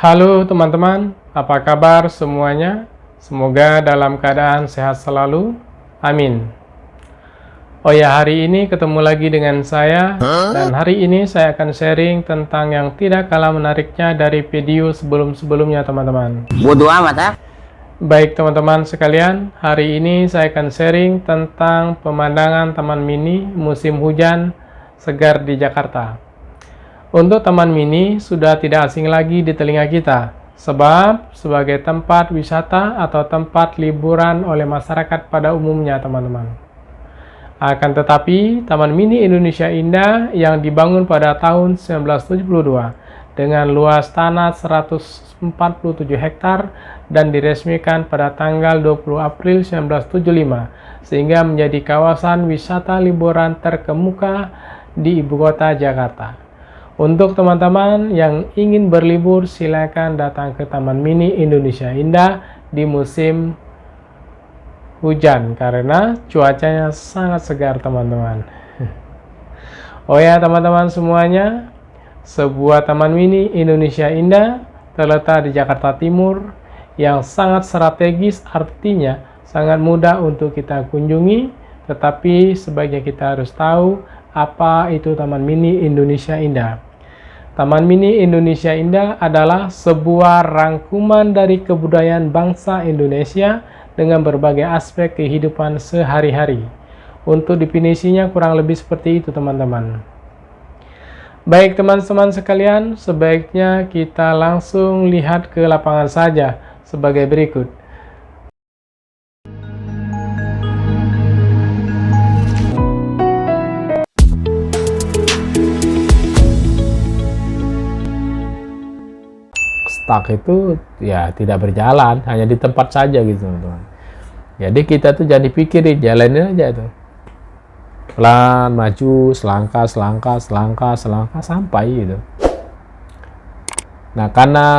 Halo teman-teman, apa kabar semuanya? Semoga dalam keadaan sehat selalu. Amin. Oh ya, hari ini ketemu lagi dengan saya, dan hari ini saya akan sharing tentang yang tidak kalah menariknya dari video sebelum-sebelumnya teman-teman. Bodoh amat ah. Baik teman-teman sekalian, hari ini saya akan sharing tentang pemandangan Taman Mini musim hujan segar di Jakarta. Untuk Taman Mini sudah tidak asing lagi di telinga kita, sebab sebagai tempat wisata atau tempat liburan oleh masyarakat pada umumnya teman-teman. Akan tetapi, Taman Mini Indonesia Indah yang dibangun pada tahun 1972 dengan luas tanah 147 hektar dan diresmikan pada tanggal 20 April 1975 sehingga menjadi kawasan wisata liburan terkemuka di ibu kota Jakarta. Untuk teman-teman yang ingin berlibur, silakan datang ke Taman Mini Indonesia Indah di musim hujan karena cuacanya sangat segar teman-teman. Oh ya teman-teman semuanya, sebuah Taman Mini Indonesia Indah terletak di Jakarta Timur yang sangat strategis, artinya sangat mudah untuk kita kunjungi, tetapi sebaiknya kita harus tahu apa itu Taman Mini Indonesia Indah. Taman Mini Indonesia Indah adalah sebuah rangkuman dari kebudayaan bangsa Indonesia dengan berbagai aspek kehidupan sehari-hari. Untuk definisinya kurang lebih seperti itu teman-teman. Baik teman-teman sekalian, sebaiknya kita langsung lihat ke lapangan saja sebagai berikut. Stuck itu ya tidak berjalan, hanya di tempat saja gitu teman-teman. Jadi kita tuh jangan dipikirin, jalanin aja tuh. Pelan, maju, selangkah sampai gitu. Nah, karena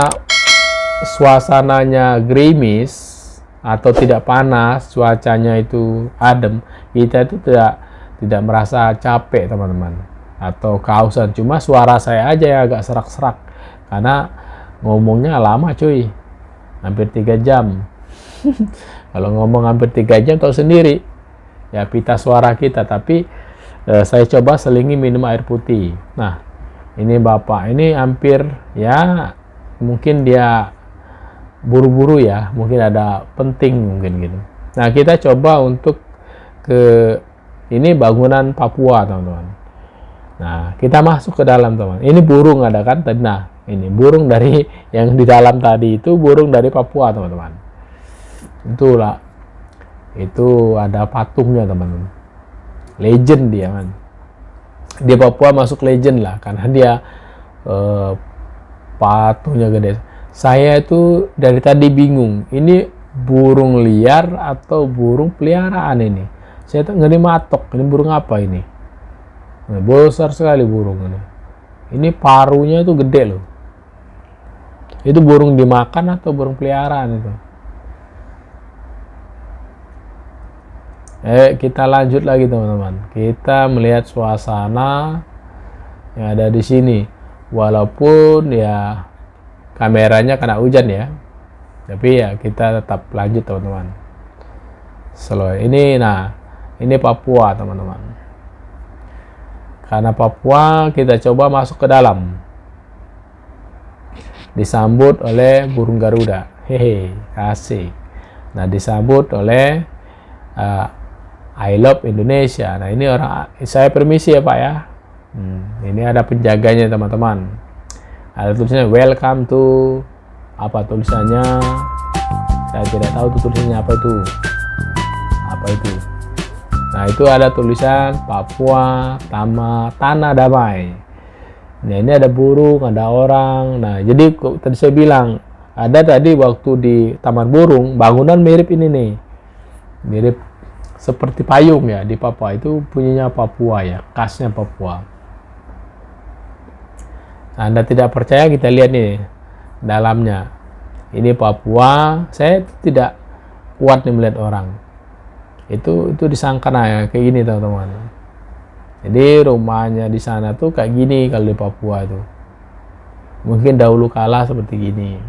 suasananya gerimis atau tidak panas, cuacanya itu adem, kita itu tidak merasa capek teman-teman atau kehausan. Cuma suara saya aja yang agak serak-serak karena ngomongnya lama cuy, hampir 3 jam. Kalau ngomong hampir 3 jam tahu sendiri ya pita suara kita. Tapi saya coba selingi minum air putih. Nah ini bapak ini hampir ya mungkin dia buru-buru ya, mungkin ada penting mungkin gitu. Nah kita coba untuk ke ini bangunan Papua teman-teman. Nah kita masuk ke dalam teman. Ini burung ada kan? Nah ini burung dari yang di dalam tadi itu burung dari Papua teman-teman. Itulah, itu ada patungnya teman-teman. Legend dia kan. Di Papua masuk legend lah karena dia patungnya gede. Saya itu dari tadi bingung. Ini burung liar atau burung peliharaan ini? Saya tuh nggak matok. Ini burung apa ini? Nah, besar sekali burung ini. Ini parunya itu gede loh. Itu burung dimakan atau burung peliharaan itu? Kita lanjut lagi teman-teman. Kita melihat suasana yang ada di sini. Walaupun ya kameranya kena hujan ya. Tapi ya kita tetap lanjut teman-teman. Slow. Ini ini Papua teman-teman. Karena Papua kita coba masuk ke dalam. Disambut oleh burung Garuda, hehe, asik. Nah disambut oleh I Love Indonesia. Nah ini orang, saya permisi ya Pak ya. Ini ada penjaganya teman-teman. Ada tulisannya welcome to, apa tulisannya? Saya tidak tahu tuh tulisannya apa itu. Apa itu? Nah itu ada tulisan Papua Tanah Damai. Nah ini ada burung, ada orang. Nah jadi tadi saya bilang ada tadi waktu di Taman Burung bangunan mirip ini nih, mirip seperti payung ya di Papua. Itu punyanya Papua ya, khasnya Papua. Anda tidak percaya, kita lihat nih dalamnya. Ini Papua. Saya tidak kuat nih melihat orang. Itu disangka ya kayak gini teman-teman. Jadi rumahnya di sana tuh kayak gini kalau di Papua tuh. Mungkin dahulu kala seperti gini.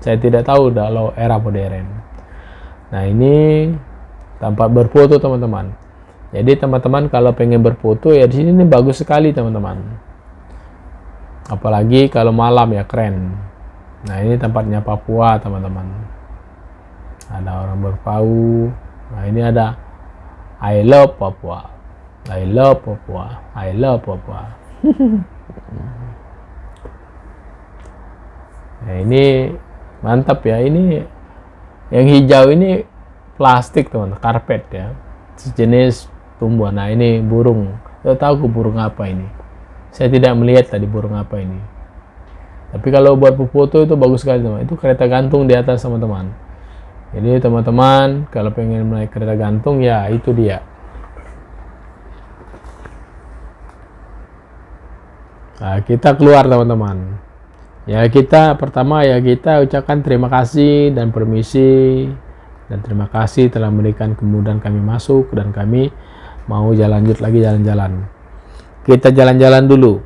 Saya tidak tahu kalau era modern. Nah, ini tempat berfoto teman-teman. Jadi teman-teman kalau pengen berfoto ya di sini ini bagus sekali teman-teman. Apalagi kalau malam ya, keren. Nah, ini tempatnya Papua teman-teman. Ada orang berpau. Nah, ini ada I love Papua. I love Papua. I love Papua. Nah, ini mantap ya. Ini yang hijau ini plastik teman, karpet ya. Sejenis tumbuhan. Nah, ini burung. Saya tahu burung apa ini. Saya tidak melihat tadi burung apa ini. Tapi kalau buat foto itu bagus sekali teman. Itu kereta gantung di atas teman-teman. Jadi teman-teman kalau pengen naik kereta gantung ya itu dia. Nah, kita keluar teman-teman. Ya kita pertama ya kita ucapkan terima kasih dan permisi. Dan terima kasih telah memberikan kemudahan kami masuk dan kami mau lanjut lagi jalan-jalan. Kita jalan-jalan dulu.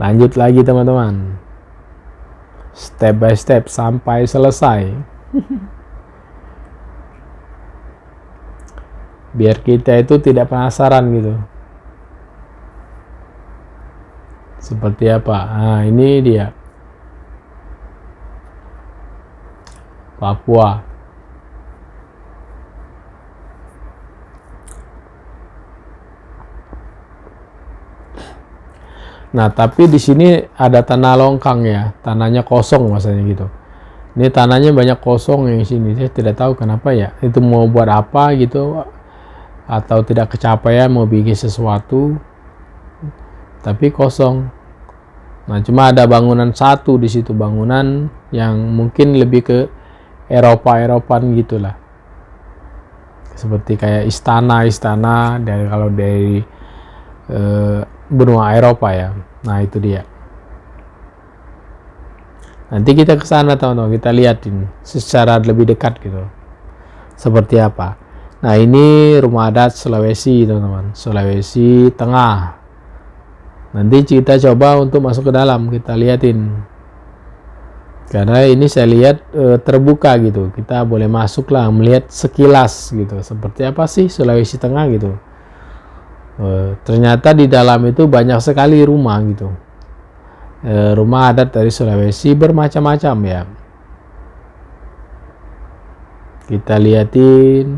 Lanjut lagi teman-teman. Step by step sampai selesai. Biar kita itu tidak penasaran gitu. Seperti apa? Nah, ini dia. Papua. Nah, tapi di sini ada tanah longkang ya, tanahnya kosong maksudnya gitu. Ini tanahnya banyak kosong yang sini. Saya tidak tahu kenapa ya. Itu mau buat apa gitu, atau tidak kecapaian mau bikin sesuatu, tapi kosong. Nah, cuma ada bangunan satu di situ, bangunan yang mungkin lebih ke Eropa-Eropan gitulah. Seperti kayak istana-istana dari kalau dari benua Eropa ya. Nah, itu dia. Nanti kita ke sana teman-teman, kita lihatin secara lebih dekat gitu. Seperti apa. Nah, ini rumah adat Sulawesi teman-teman, Sulawesi Tengah. Nanti kita coba untuk masuk ke dalam, kita liatin. Karena ini saya lihat terbuka gitu. Kita boleh masuk lah, melihat sekilas gitu. Seperti apa sih Sulawesi Tengah gitu. Ternyata di dalam itu banyak sekali rumah gitu. Rumah adat dari Sulawesi bermacam-macam ya. Kita liatin.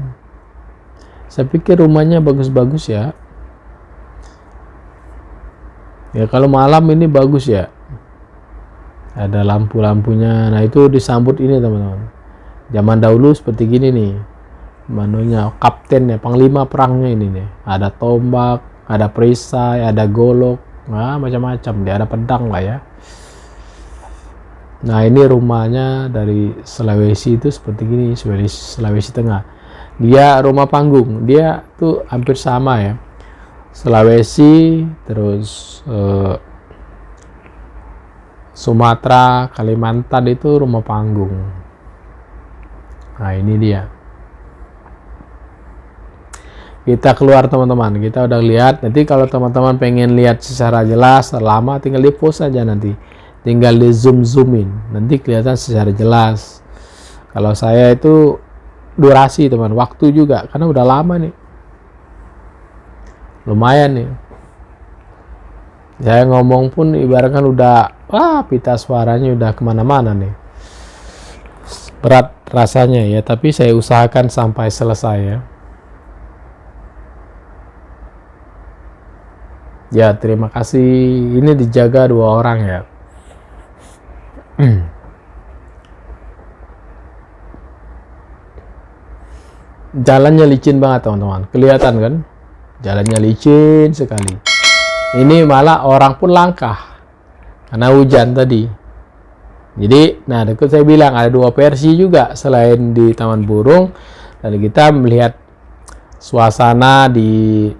Saya pikir rumahnya bagus-bagus ya. Ya kalau malam ini bagus ya. Ada lampu-lampunya. Nah, itu disambut ini teman-teman. Zaman dahulu seperti gini nih. Manunya kapten ya, panglima perangnya ini nih. Ada tombak, ada perisai, ada golok, nah macam-macam. Dia ada pedang lah ya. Nah, ini rumahnya dari Sulawesi itu seperti gini, Sulawesi Tengah. Dia rumah panggung, dia tuh hampir sama ya. Sulawesi, terus Sumatera, Kalimantan itu rumah panggung. Nah, ini dia. Kita keluar teman-teman, kita udah lihat. Nanti kalau teman-teman pengen lihat secara jelas, lama tinggal di pause aja nanti. Tinggal di zoom-zoomin, nanti kelihatan secara jelas. Kalau saya itu durasi teman, waktu juga, karena udah lama nih. Lumayan nih. Saya ngomong pun ibaratkan udah, pita suaranya udah kemana-mana nih. Berat rasanya ya, tapi saya usahakan sampai selesai ya. Ya, terima kasih. Ini dijaga 2 orang ya. Jalannya licin banget teman-teman. Kelihatan kan? Jalannya licin sekali. Ini malah orang pun langkah karena hujan tadi. Jadi, nah itu saya bilang ada 2 versi juga selain di Taman Burung. Dan kita melihat suasana di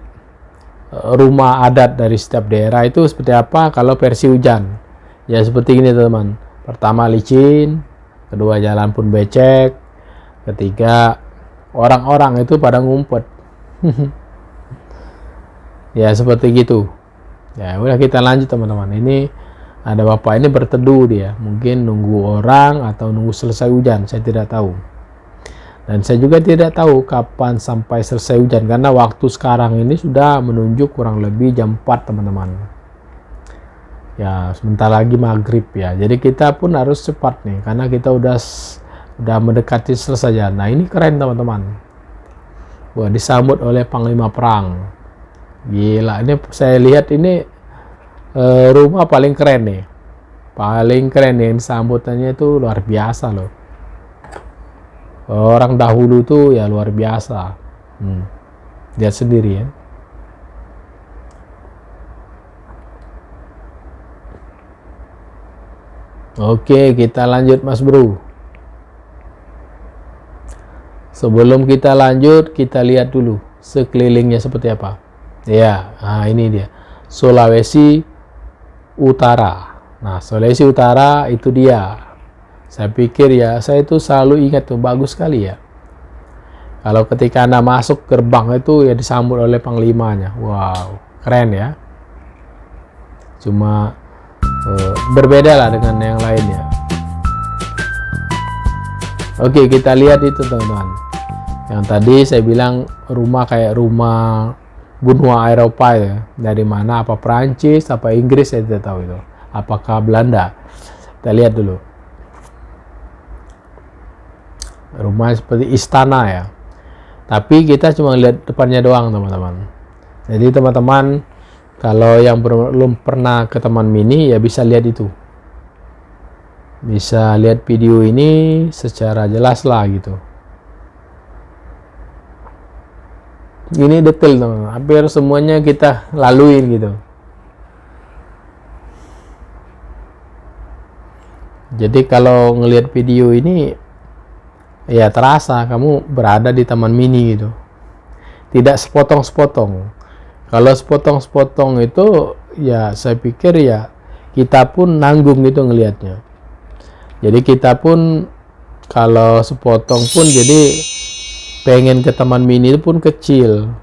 rumah adat dari setiap daerah itu seperti apa kalau versi hujan. Ya seperti ini teman-teman. Pertama licin, kedua jalan pun becek, ketiga orang-orang itu pada ngumpet. Ya seperti gitu. Ya udah kita lanjut teman-teman. Ini Ada bapak ini berteduh dia, mungkin nunggu orang atau nunggu selesai hujan, saya tidak tahu. Dan saya juga tidak tahu kapan sampai selesai hujan, karena waktu sekarang ini sudah menunjuk kurang lebih jam 4 teman-teman. Ya, sebentar lagi maghrib ya. Jadi kita pun harus cepat nih, karena kita udah mendekati selesai. Nah ini keren teman-teman. Wah, disambut oleh Panglima Perang. Gila, ini saya lihat ini rumah paling keren nih. Paling keren yang sambutannya itu luar biasa loh. Orang dahulu tuh ya luar biasa. Lihat sendiri ya. Oke, kita lanjut Mas Bro. Sebelum kita lanjut, kita lihat dulu sekelilingnya seperti apa. Ya, nah ini dia. Sulawesi Utara. Nah, Sulawesi Utara itu dia. Saya pikir ya, saya itu selalu ingat tuh, bagus sekali ya. Kalau ketika Anda masuk gerbang itu ya disambut oleh panglimanya. Wow, keren ya. Cuma berbeda lah dengan yang lainnya. Oke, kita lihat itu teman-teman. Yang tadi saya bilang rumah kayak rumah benua Eropa ya. Dari mana? Apa Perancis, apa Inggris, saya tidak tahu itu. Apakah Belanda? Kita lihat dulu. Rumah seperti istana ya. Tapi kita cuma lihat depannya doang teman-teman. Jadi teman-teman kalau yang belum pernah ke Taman Mini ya bisa lihat itu. Bisa lihat video ini secara jelas lah gitu. Ini detail teman-teman, hampir semuanya kita laluin gitu. Jadi kalau ngelihat video ini ya terasa kamu berada di Taman Mini gitu. Tidak sepotong-sepotong. Kalau sepotong-sepotong itu ya saya pikir ya kita pun nanggung gitu ngelihatnya. Jadi kita pun kalau sepotong pun jadi pengen ke Taman Mini itu pun kecil.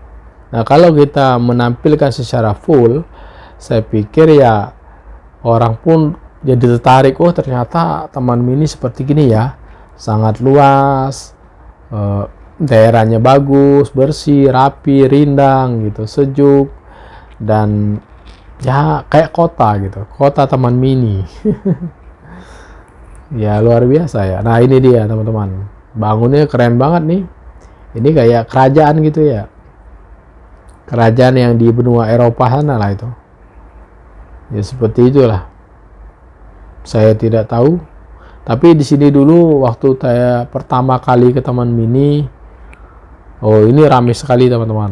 Nah kalau kita menampilkan secara full, saya pikir ya orang pun jadi tertarik. Oh ternyata Taman Mini seperti gini ya, sangat luas, daerahnya bagus, bersih, rapi, rindang gitu, sejuk, dan ya kayak kota gitu, kota Taman Mini. Ya luar biasa ya. Nah ini dia teman-teman, bangunnya keren banget nih. Ini kayak kerajaan gitu ya. Kerajaan yang di benua Eropa sana lah itu. Ya seperti itulah. Saya tidak tahu. Tapi di sini dulu waktu saya pertama kali ke Taman Mini, oh ini ramai sekali teman-teman.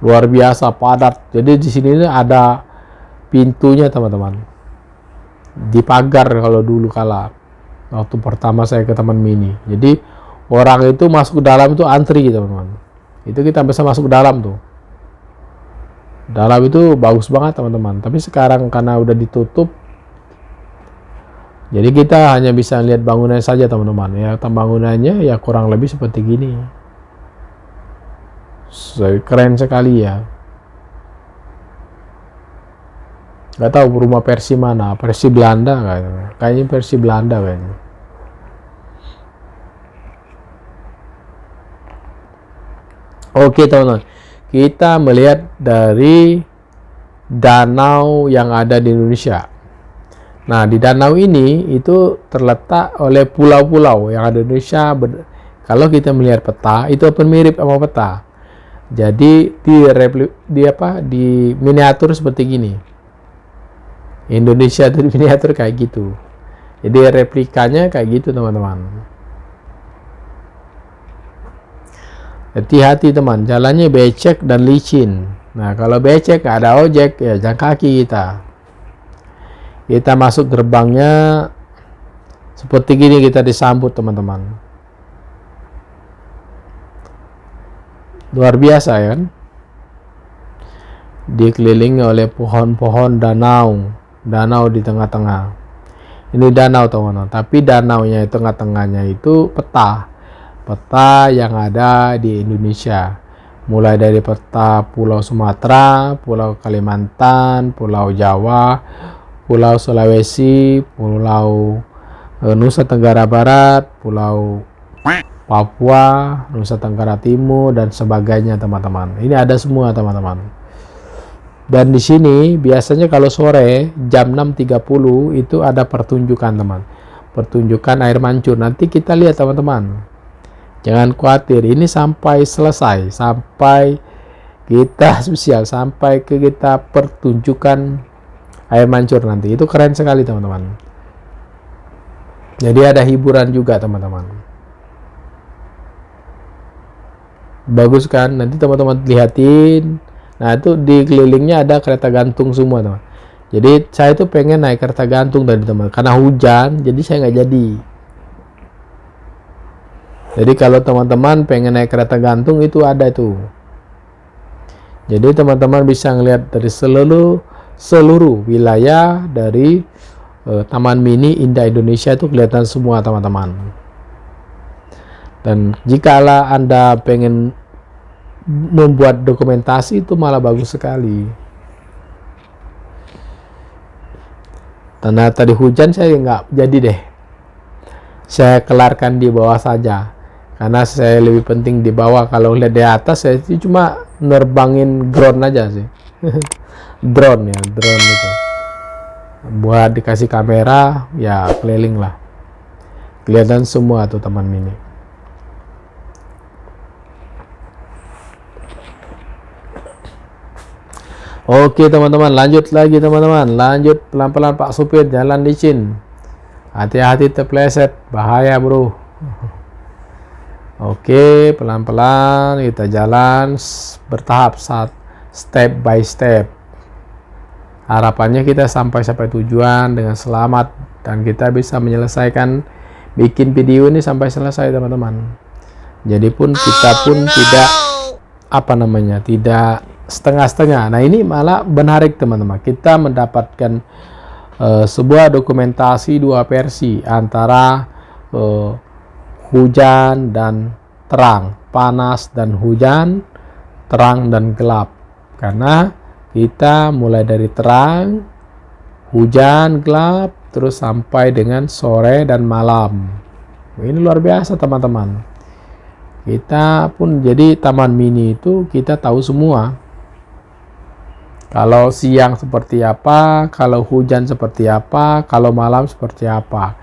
Luar biasa padat. Jadi di sini ada pintunya teman-teman. Di pagar kalau dulu kala. Waktu pertama saya ke Taman Mini. Jadi orang itu masuk ke dalam itu antri teman-teman. Itu kita bisa masuk ke dalam tuh. Dalam itu bagus banget teman-teman. Tapi sekarang karena udah ditutup, jadi kita hanya bisa lihat bangunannya saja teman-teman. Ya bangunannya ya kurang lebih seperti gini. Keren sekali ya. Gak tahu rumah versi mana, versi Belanda kayaknya versi Belanda kayaknya. Oke teman-teman, kita melihat dari danau yang ada di Indonesia. Nah di danau ini itu terletak oleh pulau-pulau yang ada di Indonesia. Kalau kita melihat peta itu mirip sama peta. Jadi di miniatur seperti gini. Indonesia itu di miniatur kayak gitu. Jadi replikanya kayak gitu teman-teman. Hati-hati teman, jalannya becek dan licin. Nah kalau becek ada ojek ya jalan kaki kita. Kita masuk gerbangnya seperti gini, kita disambut teman-teman. Luar biasa ya kan? Dikelilingi oleh pohon-pohon danau di tengah-tengah. Ini danau teman-teman, tapi danaunya di tengah-tengahnya itu peta yang ada di Indonesia. Mulai dari peta Pulau Sumatera, Pulau Kalimantan, Pulau Jawa, Pulau Sulawesi, Pulau Nusa Tenggara Barat, Pulau Papua, Nusa Tenggara Timur, dan sebagainya teman-teman. Ini ada semua teman-teman. Dan di sini biasanya kalau sore jam 6.30 itu ada pertunjukan teman. Pertunjukan air mancur. Nanti kita lihat teman-teman. Jangan khawatir, ini sampai selesai, sampai kita spesial, sampai ke kita pertunjukan air mancur nanti. Itu keren sekali teman-teman. Jadi ada hiburan juga teman-teman. Bagus kan? Nanti teman-teman lihatin. Nah itu di kelilingnya ada kereta gantung semua teman. Jadi saya tuh pengen naik kereta gantung tadi teman. Karena hujan, jadi saya nggak jadi. Jadi kalau teman-teman pengen naik kereta gantung itu ada itu. Jadi teman-teman bisa ngelihat dari seluruh wilayah dari Taman Mini Indah Indonesia itu kelihatan semua teman-teman. Dan jikalau Anda pengen membuat dokumentasi itu malah bagus sekali. Karena tadi hujan saya nggak jadi deh. Saya kelarkan di bawah saja. Karena saya lebih penting di bawah. Kalau lihat di atas saya cuma nerbangin drone aja sih. Drone itu. Buat dikasih kamera ya keliling lah. Kelihatan semua tuh Taman Mini. Oke teman-teman, lanjut lagi teman-teman. Lanjut pelan-pelan Pak Supir, jalan licin. Hati-hati terpleset, bahaya bro. Oke, pelan-pelan kita jalan bertahap, step by step. Harapannya kita sampai tujuan dengan selamat dan kita bisa menyelesaikan bikin video ini sampai selesai teman-teman. Jadi pun kita pun tidak tidak setengah-setengah. Nah ini malah menarik teman-teman. Kita mendapatkan sebuah dokumentasi dua versi antara hujan dan terang, panas dan hujan, terang dan gelap. Karena kita mulai dari terang, hujan, gelap, terus sampai dengan sore dan malam. Ini luar biasa teman-teman. Kita pun jadi Taman Mini itu kita tahu semua. Kalau siang seperti apa, kalau hujan seperti apa, kalau malam seperti apa.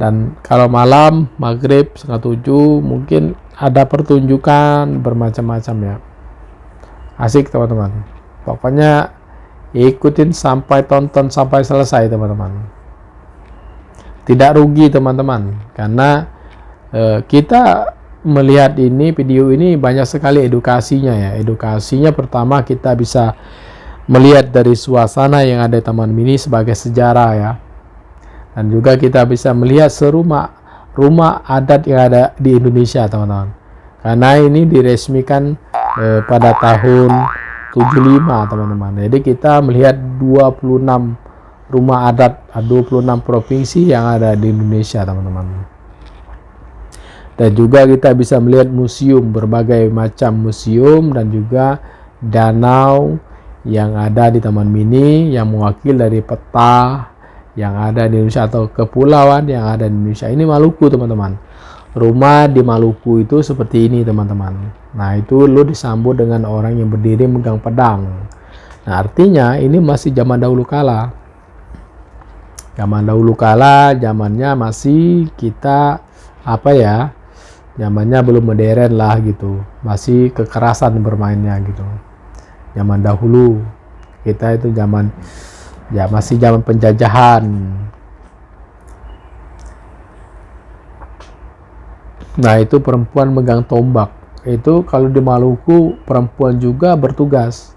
Dan kalau malam, maghrib, 6:30, mungkin ada pertunjukan bermacam-macam ya. Asik teman-teman. Pokoknya ikutin sampai tonton sampai selesai teman-teman. Tidak rugi teman-teman. Karena kita melihat ini, video ini banyak sekali edukasinya ya. Edukasinya pertama kita bisa melihat dari suasana yang ada di Taman Mini sebagai sejarah ya. Dan juga kita bisa melihat rumah adat yang ada di Indonesia teman-teman. Karena ini diresmikan pada tahun 75 teman-teman. Jadi kita melihat 26 rumah adat, 26 provinsi yang ada di Indonesia teman-teman. Dan juga kita bisa melihat museum, berbagai macam museum dan juga danau yang ada di Taman Mini yang mewakili dari peta yang ada di Indonesia atau kepulauan yang ada di Indonesia. Ini Maluku teman-teman. Rumah di Maluku itu seperti ini teman-teman. Nah itu lo disambut dengan orang yang berdiri megang pedang. Nah artinya ini masih zaman dahulu kala. Zaman dahulu kala, zamannya masih kita zamannya belum modern lah gitu. Masih kekerasan bermainnya gitu. Zaman dahulu kita itu masih zaman penjajahan. Nah itu perempuan megang tombak. Itu kalau di Maluku perempuan juga bertugas.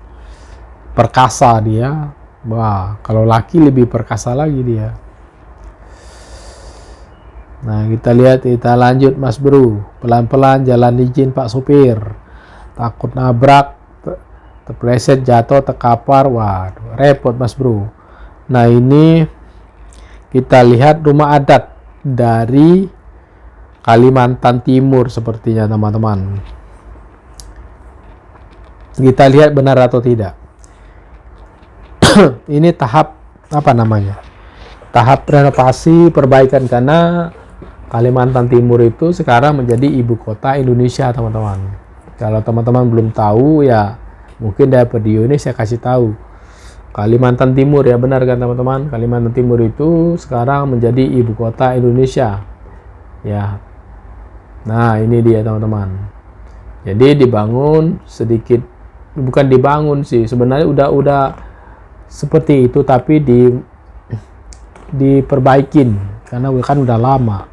Perkasa dia. Wah kalau laki lebih perkasa lagi dia. Nah kita lihat, kita lanjut Mas Bro. Pelan-pelan jalan licin Pak Supir. Takut nabrak, terpleset, jatuh, terkapar. Waduh repot Mas Bro. Nah ini kita lihat rumah adat dari Kalimantan Timur sepertinya teman-teman. Kita lihat benar atau tidak. Ini tahap apa namanya, tahap renovasi perbaikan, karena Kalimantan Timur itu sekarang menjadi ibu kota Indonesia, teman-teman. Kalau teman-teman belum tahu ya, mungkin dari video ini saya kasih tahu. Kalimantan Timur, ya benar kan teman-teman, Kalimantan Timur itu sekarang menjadi ibu kota Indonesia. Ya. Nah, ini dia teman-teman. Jadi dibangun sedikit, bukan dibangun sih, sebenarnya udah seperti itu, tapi diperbaikin karena kan udah lama.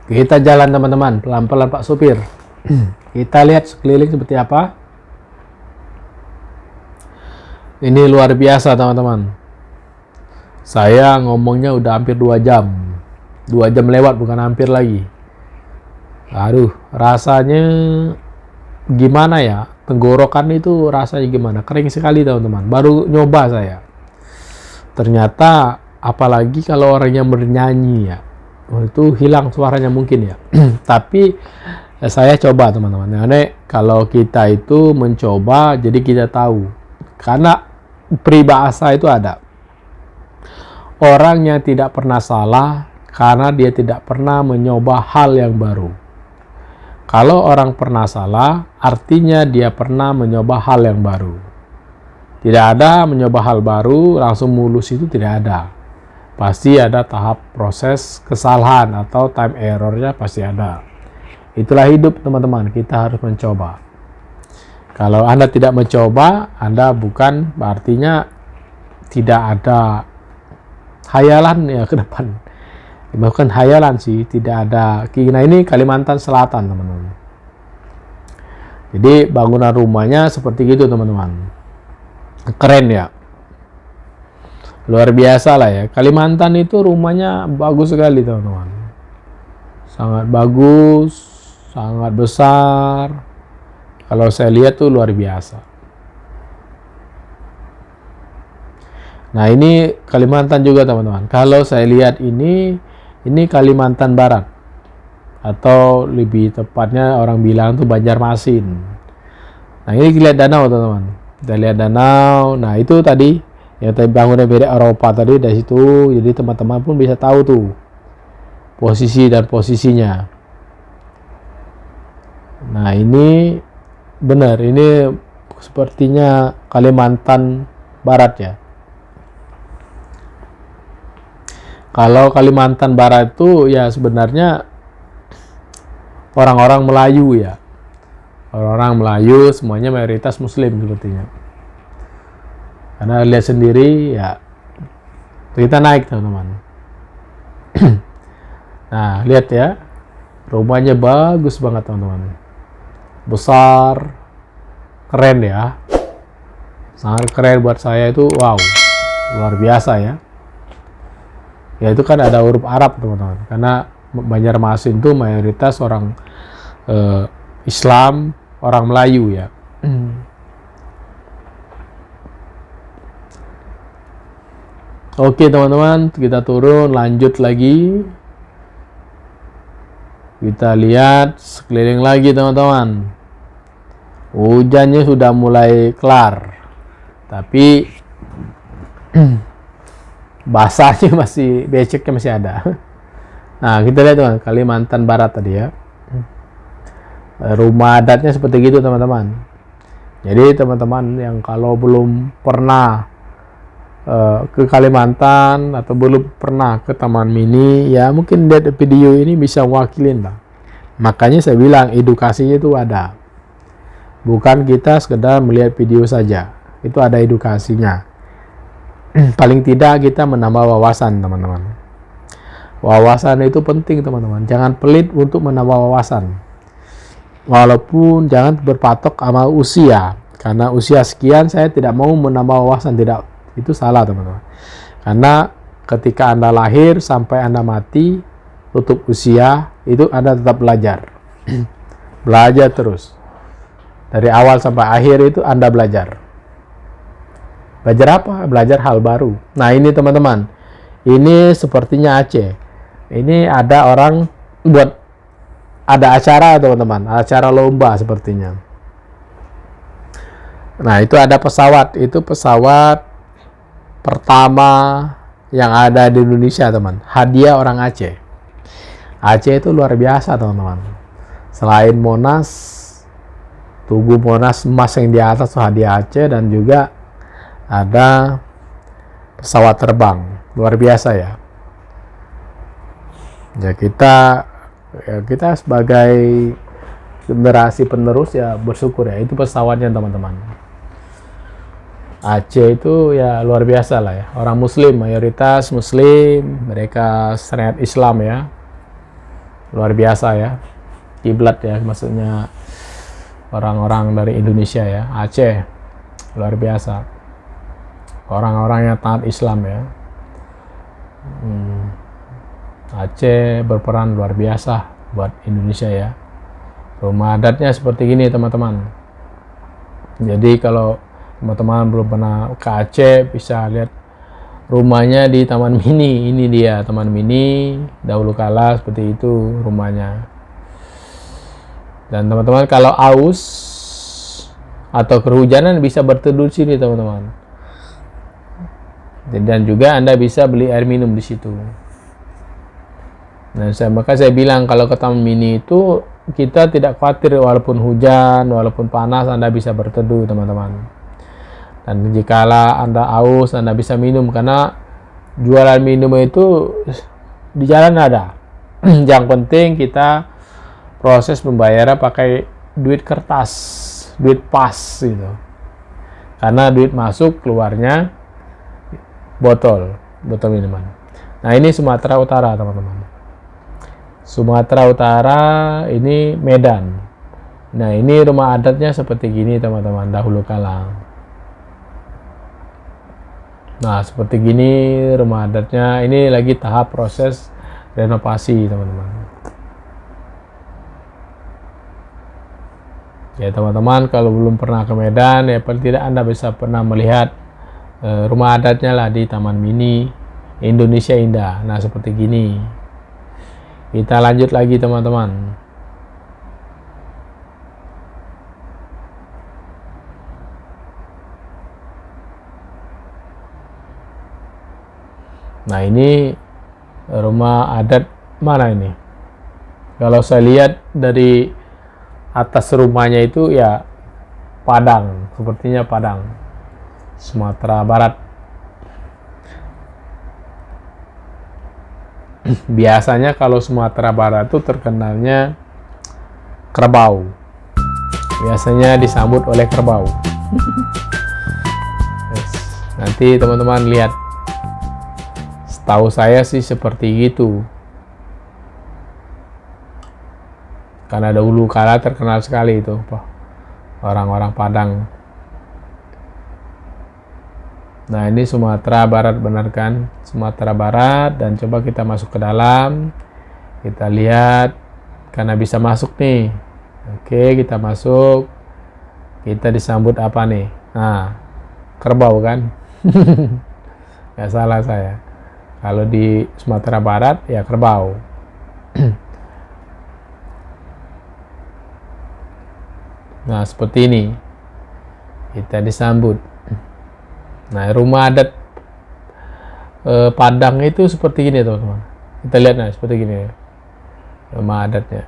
Kita jalan teman-teman, pelan-pelan Pak Supir. Kita lihat sekeliling seperti apa. Ini luar biasa teman-teman. Saya ngomongnya udah hampir 2 jam. 2 jam lewat, bukan hampir lagi. Aduh, rasanya gimana ya? Tenggorokan itu rasanya gimana? Kering sekali teman-teman. Baru nyoba saya. Ternyata apalagi kalau orang yang bernyanyi ya. Itu hilang suaranya mungkin ya. Tapi saya coba teman-teman. Karena kalau kita itu mencoba, jadi kita tahu. Karena peribahasa itu ada. Orang yang tidak pernah salah karena dia tidak pernah mencoba hal yang baru. Kalau orang pernah salah, artinya dia pernah mencoba hal yang baru. Tidak ada mencoba hal baru langsung mulus, itu tidak ada. Pasti ada tahap proses kesalahan atau time errornya, pasti ada. Itulah hidup teman-teman, kita harus mencoba. Kalau Anda tidak mencoba, Anda bukan, artinya tidak ada hayalan ya ke depan. Bukan hayalan sih, tidak ada. Nah, ini Kalimantan Selatan teman-teman. Jadi bangunan rumahnya seperti gitu teman-teman. Keren ya. Luar biasa lah ya. Kalimantan itu rumahnya bagus sekali teman-teman. Sangat bagus, sangat besar. Kalau saya lihat tuh luar biasa. Nah, ini Kalimantan juga teman-teman. Kalau saya lihat ini Kalimantan Barat. Atau lebih tepatnya orang bilang tuh Banjarmasin. Nah, ini lihat danau teman-teman. Kita lihat danau. Nah, itu tadi yang tadi bangunnya beda Eropa tadi dari situ, jadi teman-teman pun bisa tahu tuh posisi dan posisinya. Nah, ini benar, ini sepertinya Kalimantan Barat ya. Kalau Kalimantan Barat itu ya sebenarnya orang-orang Melayu ya. Orang-orang Melayu semuanya mayoritas Muslim sepertinya. Karena lihat sendiri ya, kita naik teman-teman. Nah, lihat ya, rumahnya bagus banget teman-teman, besar, keren ya, sangat keren buat saya itu. Wow, luar biasa ya. Ya itu kan ada huruf Arab teman-teman, karena Banjarmasin itu mayoritas orang Islam, orang Melayu ya. Oke teman-teman, kita turun, lanjut lagi. Kita lihat sekeliling lagi teman-teman. Hujannya sudah mulai kelar, tapi basahnya masih, beceknya masih ada. Nah, kita lihat teman, Kalimantan Barat tadi ya. Rumah adatnya seperti gitu teman-teman. Jadi teman-teman yang kalau belum pernah ke Kalimantan atau belum pernah ke Taman Mini, ya mungkin lihat video ini bisa wakilin lah. Makanya saya bilang edukasinya itu ada. Bukan kita sekedar melihat video saja. Itu ada edukasinya. Paling tidak kita menambah wawasan teman-teman. Wawasan itu penting teman-teman. Jangan pelit untuk menambah wawasan. Walaupun jangan berpatok sama usia. Karena usia sekian saya tidak mau menambah wawasan, tidak. Itu salah teman-teman. Karena ketika Anda lahir sampai Anda mati, tutup usia, itu Anda tetap belajar. Belajar terus. Dari awal sampai akhir itu Anda belajar. Belajar apa? Belajar hal baru. Nah, ini teman-teman. Ini sepertinya Aceh. Ini ada orang buat ada acara teman-teman, acara lomba sepertinya. Nah itu ada pesawat, itu pesawat pertama yang ada di Indonesia teman, hadiah orang Aceh. Aceh itu luar biasa teman-teman. Selain Monas, Tugu Monas emas yang di atas tuh hadiah Aceh, dan juga ada pesawat terbang, luar biasa ya. Ya kita sebagai generasi penerus ya bersyukur ya, itu pesawatnya teman-teman. Aceh itu ya luar biasa lah ya, orang muslim, mayoritas muslim, mereka syariat Islam ya, luar biasa ya, kiblat ya, maksudnya orang-orang dari Indonesia ya, Aceh luar biasa, orang-orangnya taat Islam ya. Aceh berperan luar biasa buat Indonesia ya. Rumah adatnya seperti gini teman-teman. Jadi kalau teman-teman belum pernah ke Aceh, bisa lihat rumahnya di Taman Mini. Ini dia Taman Mini, dahulu kala seperti itu rumahnya. Dan teman-teman kalau aus atau kehujanan bisa berteduh di sini teman-teman. Dan juga Anda bisa beli air minum di situ. Nah, maka saya bilang kalau ke Taman Mini itu kita tidak khawatir, walaupun hujan, walaupun panas, Anda bisa berteduh teman-teman. Dan jikalau Anda haus, Anda bisa minum, karena jualan minum itu di jalan ada. Yang penting kita proses pembayaran pakai duit kertas, duit pas gitu. Karena duit masuk, keluarnya botol minuman. Nah ini Sumatera Utara teman-teman. Sumatera Utara ini Medan. Nah ini rumah adatnya seperti gini teman-teman, dahulu kala. Nah seperti gini rumah adatnya, ini lagi tahap proses renovasi teman-teman. Ya teman-teman, kalau belum pernah ke Medan ya paling tidak Anda bisa pernah melihat rumah adatnya lah di Taman Mini Indonesia Indah. Nah seperti gini. Kita lanjut lagi teman-teman. Nah ini rumah adat mana ini? Kalau saya lihat dari atas rumahnya itu ya Padang, sepertinya Padang, Sumatera Barat. Biasanya kalau Sumatera Barat itu terkenalnya kerbau. Biasanya disambut oleh kerbau. Nanti teman-teman lihat. Setahu saya sih seperti itu. Karena dahulu kala terkenal sekali itu orang-orang Padang. Nah ini Sumatera Barat, benar kan? Sumatera Barat. Dan coba kita masuk ke dalam. Kita lihat, karena bisa masuk nih. Oke, kita masuk. Kita disambut apa nih? Nah, kerbau kan? Gak salah saya. Kalau di Sumatera Barat ya kerbau. Nah seperti ini. Kita disambut. Nah rumah adat Padang itu seperti ini teman-teman. Kita lihat nah seperti gini rumah adatnya.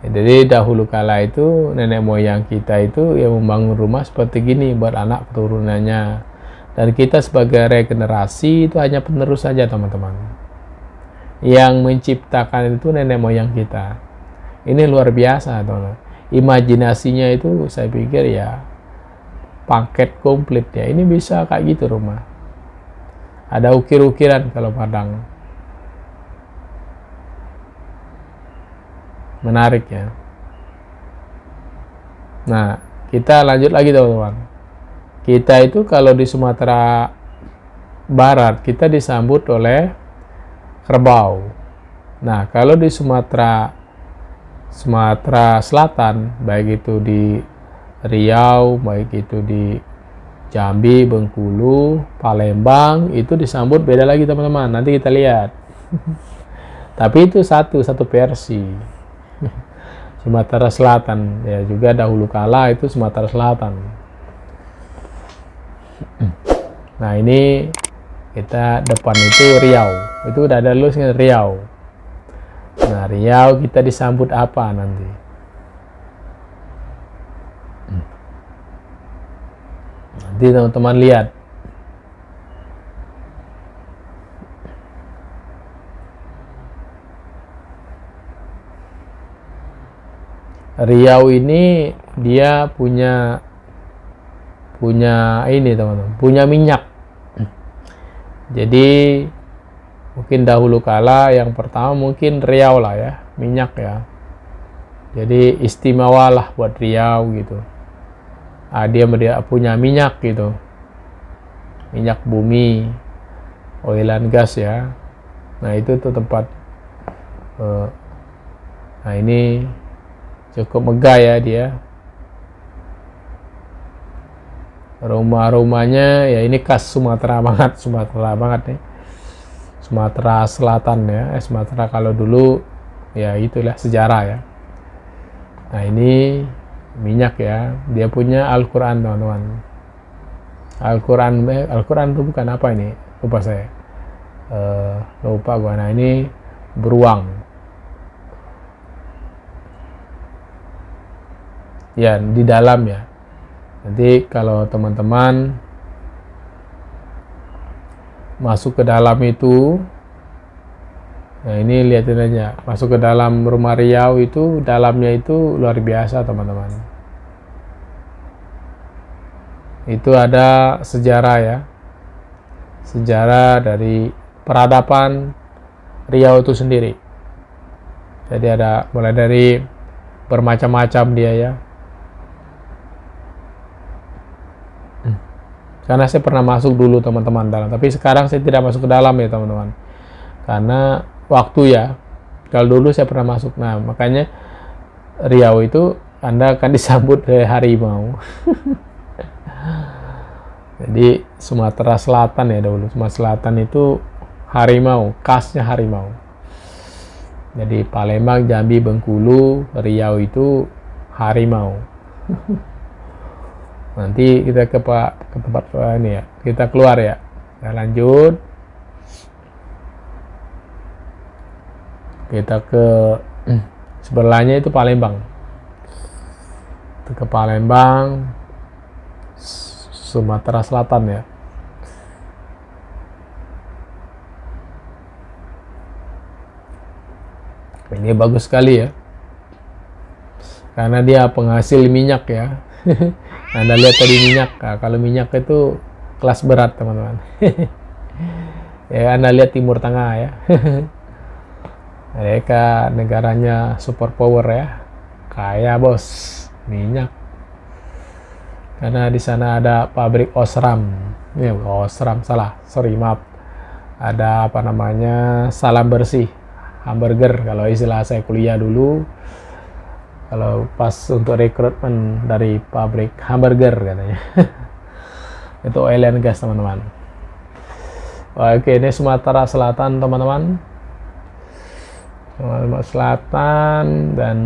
Jadi dahulu kala itu nenek moyang kita itu yang membangun rumah seperti gini buat anak keturunannya. Dan kita sebagai regenerasi itu hanya penerus saja teman-teman. Yang menciptakan itu nenek moyang kita. Ini luar biasa teman-teman. Imajinasinya itu saya pikir ya paket komplit ya. Ini bisa kayak gitu rumah. Ada ukir-ukiran kalau Padang. Menarik ya. Nah, kita lanjut lagi teman-teman. Kita itu kalau di Sumatera Barat kita disambut oleh kerbau. Nah, kalau di Sumatera Selatan, baik itu di Riau, baik itu di Jambi, Bengkulu, Palembang, itu disambut beda lagi teman-teman. Nanti kita lihat. Tapi itu satu versi. Sumatera Selatan ya, juga dahulu kala itu Sumatera Selatan. Nah ini kita depan itu Riau, itu udah ada lulusnya Riau. Nah Riau kita disambut apa nanti? Nanti teman-teman lihat. Riau ini dia punya ini teman-teman, punya minyak. Jadi mungkin dahulu kala yang pertama mungkin Riau lah ya, minyak ya. Jadi istimewa lah buat Riau gitu. Dia punya minyak gitu, minyak bumi, oil and gas ya. Nah itu tuh tempat. Nah ini cukup megah ya dia. Rumah-rumahnya ya ini khas Sumatera banget nih. Sumatera Selatan ya, Sumatera kalau dulu ya itulah sejarah ya. Nah ini minyak ya, dia punya Al-Quran teman-teman. Al-Quran itu bukan apa ini, lupa saya, lupa gua. Nah ini beruang ya di dalam ya. Nanti kalau teman-teman masuk ke dalam itu, nah ini lihatin aja, masuk ke dalam rumah Riau itu, dalamnya itu luar biasa teman-teman. Itu ada sejarah ya, sejarah dari peradaban Riau itu sendiri. Jadi ada mulai dari bermacam-macam dia ya. Karena saya pernah masuk dulu teman-teman dalam, tapi sekarang saya tidak masuk ke dalam ya teman-teman. Karena waktu ya, kalau dulu saya pernah masuk. Nah makanya Riau itu Anda akan disambut oleh harimau. Jadi Sumatera Selatan ya dahulu, Sumatera Selatan itu harimau, khasnya harimau. Jadi Palembang, Jambi, Bengkulu, Riau itu harimau. Nanti kita ke tempat ini ya, kita keluar ya. Nah, lanjut kita ke sebelahnya itu Palembang. Itu ke Palembang, Sumatera Selatan ya. Ini bagus sekali ya, karena dia penghasil minyak ya. Anda lihat tadi minyak, nah, kalau minyak itu kelas berat teman-teman. Ya Anda lihat Timur Tengah ya. Mereka negaranya super power ya, kaya bos minyak. Karena di sana ada pabrik Osram, ini Osram salah, sorry maaf. Ada apa namanya, Salam Bersih hamburger kalau istilah saya kuliah dulu. Kalau pas untuk rekrutmen dari pabrik hamburger katanya. Itu oil and gas teman-teman. Oke, ini Sumatera Selatan teman-teman. Sumatera Selatan, dan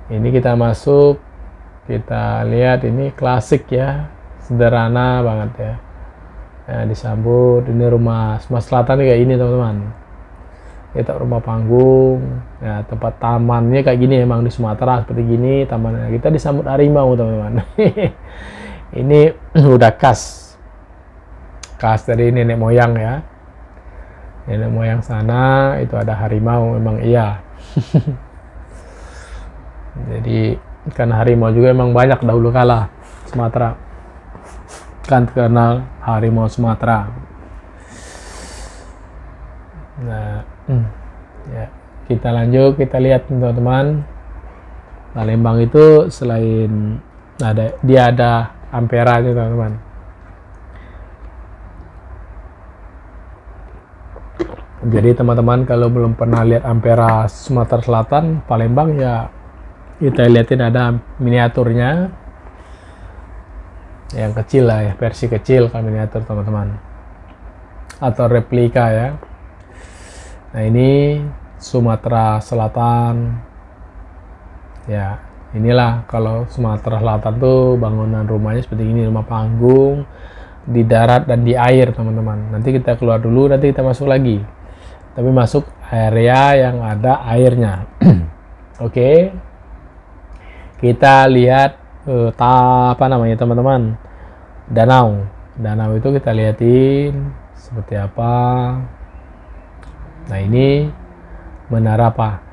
ini kita masuk, kita lihat ini klasik ya, sederhana banget ya. Nah, disambut ini rumah Sumatera Selatan kayak ini teman-teman. Kita rumah panggung, ya tempat tamannya kayak gini emang di Sumatera seperti gini tamannya. Kita disambut harimau teman-teman. Ini udah khas dari nenek moyang ya. Nenek moyang sana itu ada harimau memang iya. Jadi karena harimau juga emang banyak dahulu kala Sumatera. Kan terkenal harimau Sumatera. Nah, ya kita lanjut, kita lihat teman-teman. Palembang itu selain dia ada Ampera nya teman-teman. Jadi teman-teman kalau belum pernah lihat Ampera Sumatera Selatan, Palembang ya kita lihatin ada miniaturnya. Yang kecil lah ya, versi kecil kan miniatur teman-teman. Atau replika ya. Nah ini Sumatera Selatan. Ya, inilah kalau Sumatera Selatan tuh bangunan rumahnya seperti ini, rumah panggung di darat dan di air teman-teman. Nanti kita keluar dulu, nanti kita masuk lagi. Tapi masuk area yang ada airnya. Oke. Kita lihat apa namanya teman-teman? Danau. Danau itu kita lihatin seperti apa. Nah, ini menara apa?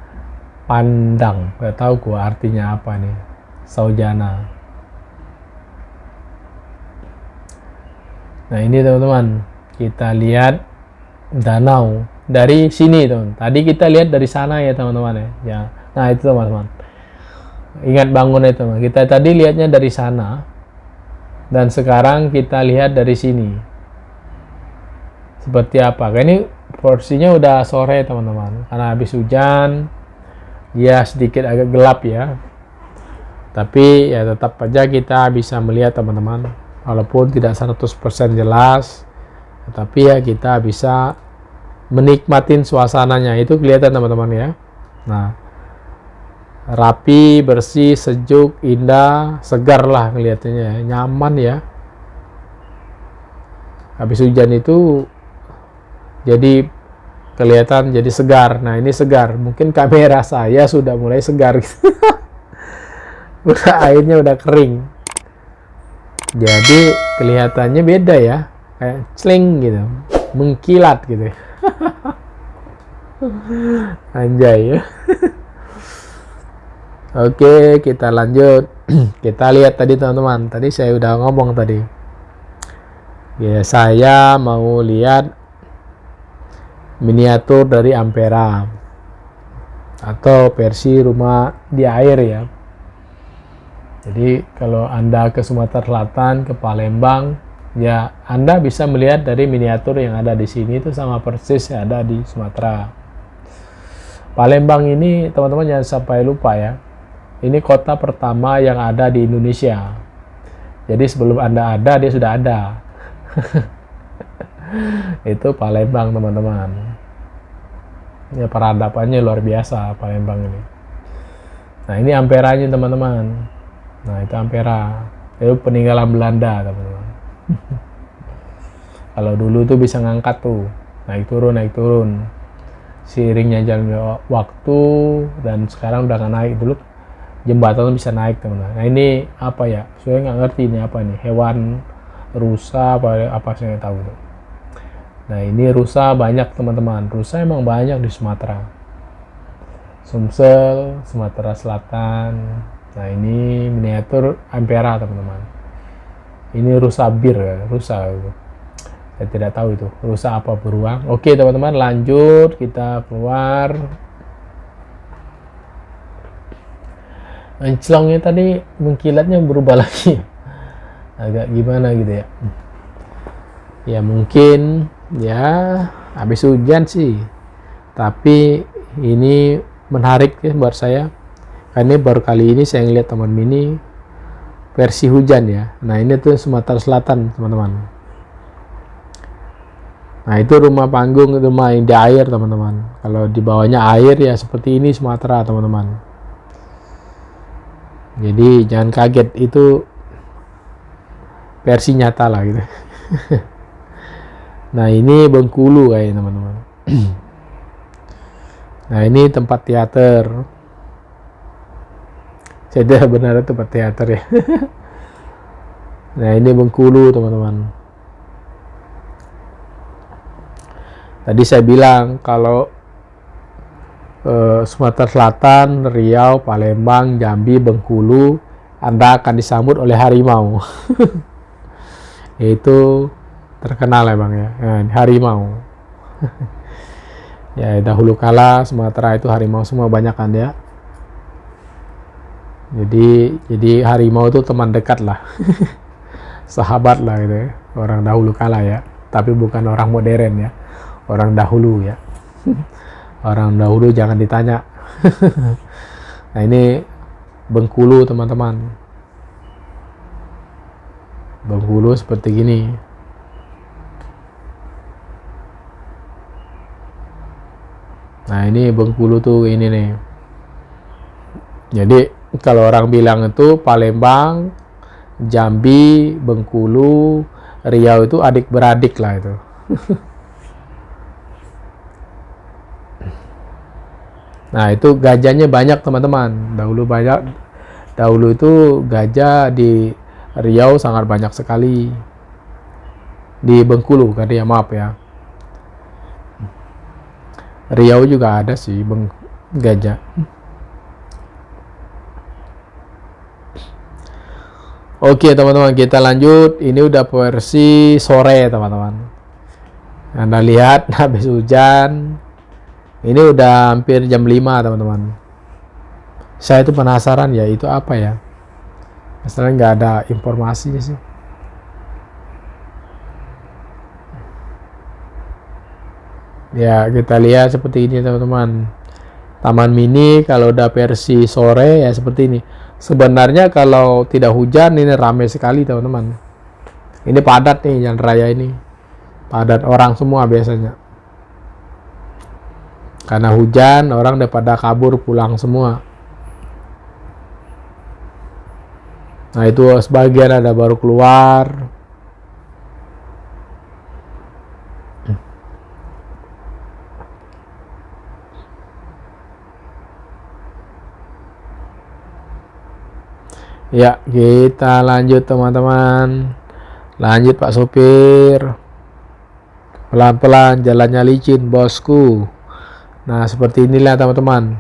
Pandang. Gak tahu gua artinya apa nih. Saujana. Nah, ini teman-teman. Kita lihat danau dari sini, teman. Tadi kita lihat dari sana ya, teman-teman ya. Ya. Nah, itu teman-teman. Ingat bangun itu, teman. Kita tadi lihatnya dari sana. Dan sekarang kita lihat dari sini. Seperti apa? Ini porsinya udah sore, teman-teman. Karena habis hujan. Ya sedikit agak gelap ya, tapi ya tetap aja kita bisa melihat teman-teman, walaupun tidak 100% jelas, tapi ya kita bisa menikmatin suasananya. Itu kelihatan teman-teman ya. Nah, rapi, bersih, sejuk, indah, segar lah kelihatannya, nyaman ya. Habis hujan itu jadi kelihatan jadi segar. Nah, ini segar. Mungkin kamera saya sudah mulai segar gitu. Udah airnya udah kering. Jadi kelihatannya beda ya. Kayak cling gitu. Mengkilat gitu. Anjay ya. Oke, kita lanjut. Kita lihat tadi teman-teman. Tadi saya udah ngomong tadi. Ya, saya mau lihat miniatur dari Ampera atau versi rumah di air ya. Jadi kalau Anda ke Sumatera Selatan, ke Palembang, ya Anda bisa melihat dari miniatur yang ada di sini itu sama persis yang ada di Sumatera. Palembang ini teman-teman jangan sampai lupa ya. Ini kota pertama yang ada di Indonesia. Jadi sebelum Anda ada, dia sudah ada. Itu Palembang teman-teman. Ya, peradabannya luar biasa Palembang ini. Nah, ini Amperanya teman-teman. Nah, itu Ampera. Itu peninggalan Belanda teman-teman. Kalau dulu tuh bisa ngangkat tuh, naik turun. Seiringnya jalannya waktu dan sekarang udah nggak naik. Dulu jembatan tuh bisa naik teman-teman. Nah, ini apa ya? Saya nggak ngerti ini apa nih. Hewan rusa apa saya nggak tahu tuh. Nah, ini rusa banyak teman-teman. Rusa emang banyak di Sumatera. Sumsel, Sumatera Selatan. Nah, ini miniatur Ampera teman-teman. Ini rusa bir ya, rusa. Saya tidak tahu itu rusa apa beruang. Oke teman-teman, lanjut kita keluar. Ancelongnya tadi mengkilatnya berubah lagi. Agak gimana gitu ya. Ya mungkin ya habis hujan sih, tapi ini menarik ya buat saya karena baru kali ini saya ngeliat teman mini versi hujan ya. Nah, ini tuh Sumatera Selatan teman-teman. Nah, itu rumah panggung, rumah di air teman-teman. Kalau di bawahnya air ya seperti ini Sumatera teman-teman. Jadi jangan kaget, itu versi nyata lah gitu. Nah, ini Bengkulu kayak teman-teman. Nah, ini tempat teater. Saya benar tempat teater ya. Nah, ini Bengkulu teman-teman. Tadi saya bilang kalau Sumatera Selatan, Riau, Palembang, Jambi, Bengkulu, Anda akan disambut oleh harimau. Itu terkenal ya bang ya, harimau. Ya dahulu kala Sumatera itu harimau semua banyak kan ya. Jadi harimau itu teman dekat lah. Sahabat lah gitu ya. Orang dahulu kala ya, tapi bukan orang modern ya, orang dahulu ya. Orang dahulu jangan ditanya. Nah, ini Bengkulu teman-teman. Bengkulu seperti gini. Nah ini Bengkulu tuh ini nih. Jadi kalau orang bilang itu Palembang, Jambi, Bengkulu, Riau itu adik-beradik lah itu. Nah itu gajahnya banyak teman-teman. Dahulu itu gajah di Riau sangat banyak sekali. Di Bengkulu kan ya, maaf ya. Riau juga ada sih gajah. Oke teman-teman, kita lanjut. Ini udah versi sore teman-teman. Anda lihat habis hujan. Ini udah hampir jam 5 teman-teman. Saya itu penasaran ya, itu apa ya? Masalahnya nggak ada informasinya sih. Ya kita lihat seperti ini teman-teman. Taman mini kalau udah versi sore ya seperti ini. Sebenarnya kalau tidak hujan ini ramai sekali teman-teman. Ini padat nih jalan raya ini. Padat orang semua biasanya. Karena hujan orang udah pada kabur pulang semua. Nah itu sebagian ada baru keluar. Ya, kita lanjut teman-teman. Lanjut Pak Sopir. Pelan-pelan, jalannya licin bosku. Nah, seperti inilah teman-teman.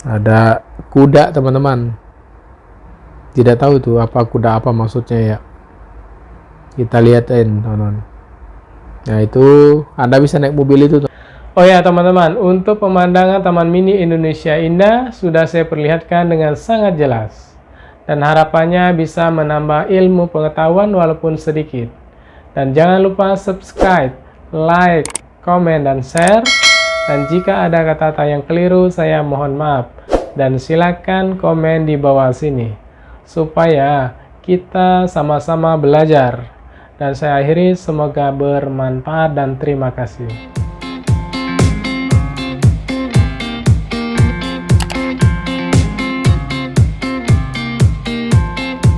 Ada kuda teman-teman. Tidak tahu tuh apa kuda apa maksudnya ya. Kita lihatin teman-teman. Nah, itu Anda bisa naik mobil itu. Oh ya teman-teman, untuk pemandangan Taman Mini Indonesia Indah sudah saya perlihatkan dengan sangat jelas. Dan harapannya bisa menambah ilmu pengetahuan walaupun sedikit. Dan jangan lupa subscribe, like, komen, dan share. Dan jika ada kata-kata yang keliru, saya mohon maaf. Dan silakan komen di bawah sini. Supaya kita sama-sama belajar. Dan saya akhiri, semoga bermanfaat dan terima kasih.